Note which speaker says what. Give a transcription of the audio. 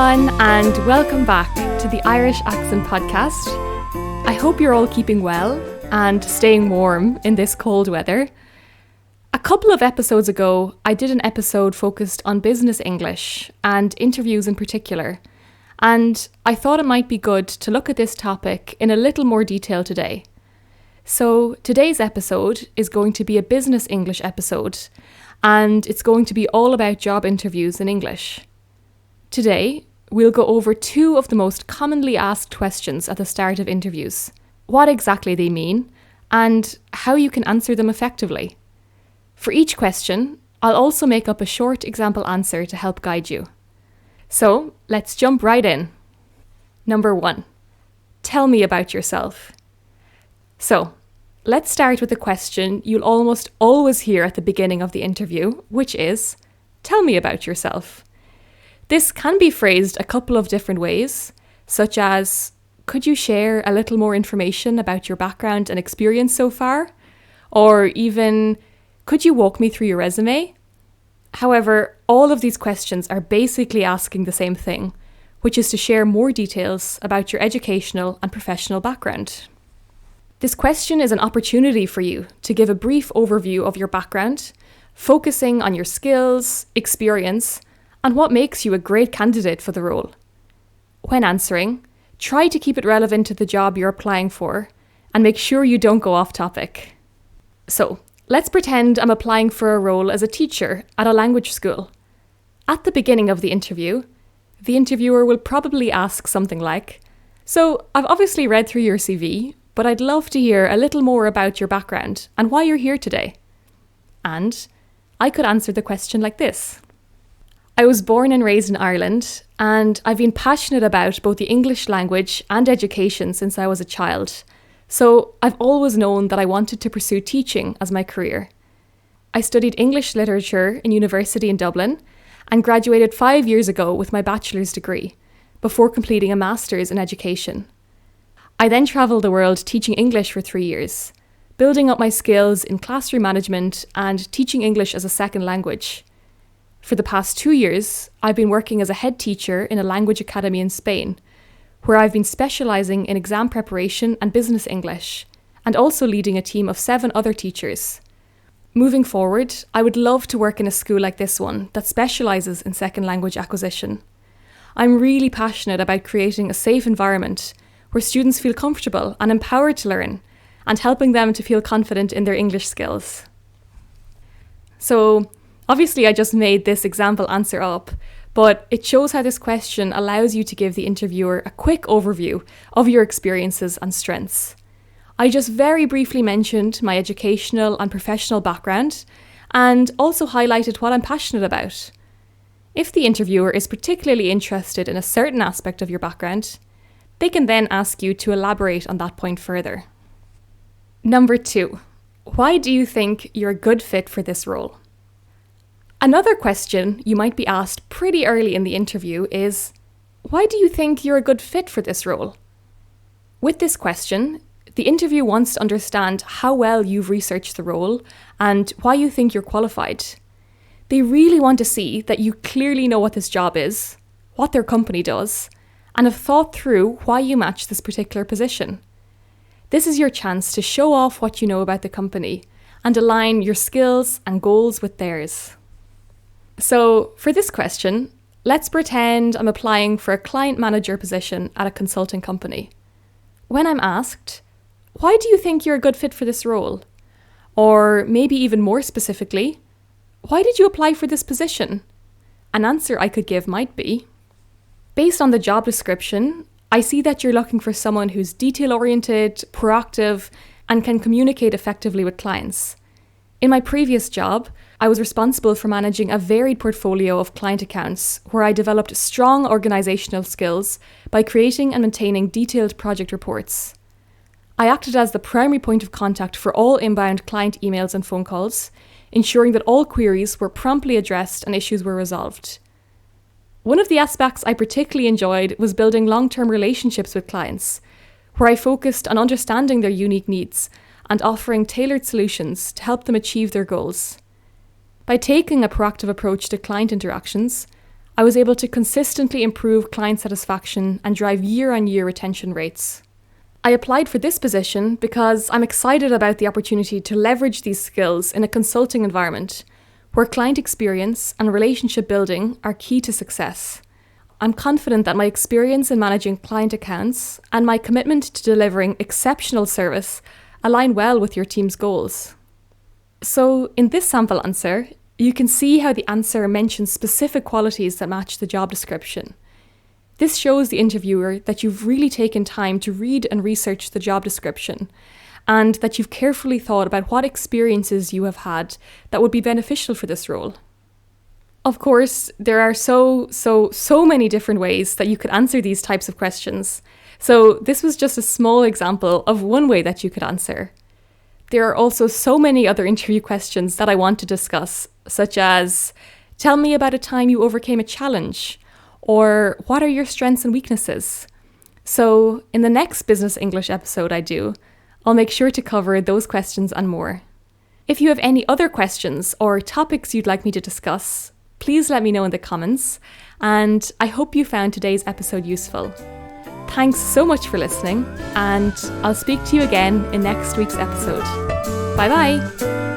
Speaker 1: everyone, and welcome back to the Irish Accent Podcast. I hope you're all keeping well and staying warm in this cold weather. A couple of episodes ago, I did an episode focused on business English and interviews in particular, and I thought it might be good to look at this topic in a little more detail today. So today's episode is going to be a business English episode, and it's going to be all about job interviews in English. Today, we'll go over two of the most commonly asked questions at the start of interviews, what exactly they mean, and how you can answer them effectively. For each question, I'll also make up a short example answer to help guide you. So, let's jump right in. Number 1. Tell me about yourself. So, let's start with a question you'll almost always hear at the beginning of the interview, which is, tell me about yourself. This can be phrased a couple of different ways, such as, could you share a little more information about your background and experience so far? Or even, could you walk me through your resume? However, all of these questions are basically asking the same thing, which is to share more details about your educational and professional background. This question is an opportunity for you to give a brief overview of your background, focusing on your skills, experience, and what makes you a great candidate for the role. When answering, try to keep it relevant to the job you're applying for, and make sure you don't go off topic. So, let's pretend I'm applying for a role as a teacher at a language school. At the beginning of the interviewer will probably ask something like, so I've obviously read through your CV, but I'd love to hear a little more about your background and why you're here today. And I could answer the question like this. I was born and raised in Ireland, and I've been passionate about both the English language and education since I was a child. So I've always known that I wanted to pursue teaching as my career. I studied English literature in university in Dublin and graduated 5 years ago with my bachelor's degree, before completing a master's in education. I then travelled the world teaching English for 3 years, building up my skills in classroom management and teaching English as a second language. For the past 2 years, I've been working as a head teacher in a language academy in Spain, where I've been specialising in exam preparation and business English, and also leading a team of 7 other teachers. Moving forward, I would love to work in a school like this one that specialises in second language acquisition. I'm really passionate about creating a safe environment where students feel comfortable and empowered to learn, and helping them to feel confident in their English skills. So, obviously, I just made this example answer up, but it shows how this question allows you to give the interviewer a quick overview of your experiences and strengths. I just very briefly mentioned my educational and professional background, and also highlighted what I'm passionate about. If the interviewer is particularly interested in a certain aspect of your background, they can then ask you to elaborate on that point further. Number 2, why do you think you're a good fit for this role? Another question you might be asked pretty early in the interview is, why do you think you're a good fit for this role? With this question, the interview wants to understand how well you've researched the role and why you think you're qualified. They really want to see that you clearly know what this job is, what their company does, and have thought through why you match this particular position. This is your chance to show off what you know about the company and align your skills and goals with theirs. So, for this question, let's pretend I'm applying for a client manager position at a consulting company. When I'm asked, why do you think you're a good fit for this role? Or maybe even more specifically, why did you apply for this position? An answer I could give might be, based on the job description, I see that you're looking for someone who's detail-oriented, proactive, and can communicate effectively with clients. In my previous job, I was responsible for managing a varied portfolio of client accounts where I developed strong organisational skills by creating and maintaining detailed project reports. I acted as the primary point of contact for all inbound client emails and phone calls, ensuring that all queries were promptly addressed and issues were resolved. One of the aspects I particularly enjoyed was building long-term relationships with clients, where I focused on understanding their unique needs and offering tailored solutions to help them achieve their goals. By taking a proactive approach to client interactions, I was able to consistently improve client satisfaction and drive year-on-year retention rates. I applied for this position because I'm excited about the opportunity to leverage these skills in a consulting environment where client experience and relationship building are key to success. I'm confident that my experience in managing client accounts and my commitment to delivering exceptional service align well with your team's goals. So, in this sample answer, you can see how the answer mentions specific qualities that match the job description. This shows the interviewer that you've really taken time to read and research the job description, and that you've carefully thought about what experiences you have had that would be beneficial for this role. Of course, there are so many different ways that you could answer these types of questions. So this was just a small example of one way that you could answer. There are also so many other interview questions that I want to discuss, such as, tell me about a time you overcame a challenge, or what are your strengths and weaknesses? So in the next Business English episode I'll make sure to cover those questions and more. If you have any other questions or topics you'd like me to discuss, please let me know in the comments, and I hope you found today's episode useful. Thanks so much for listening, and I'll speak to you again in next week's episode. Bye bye!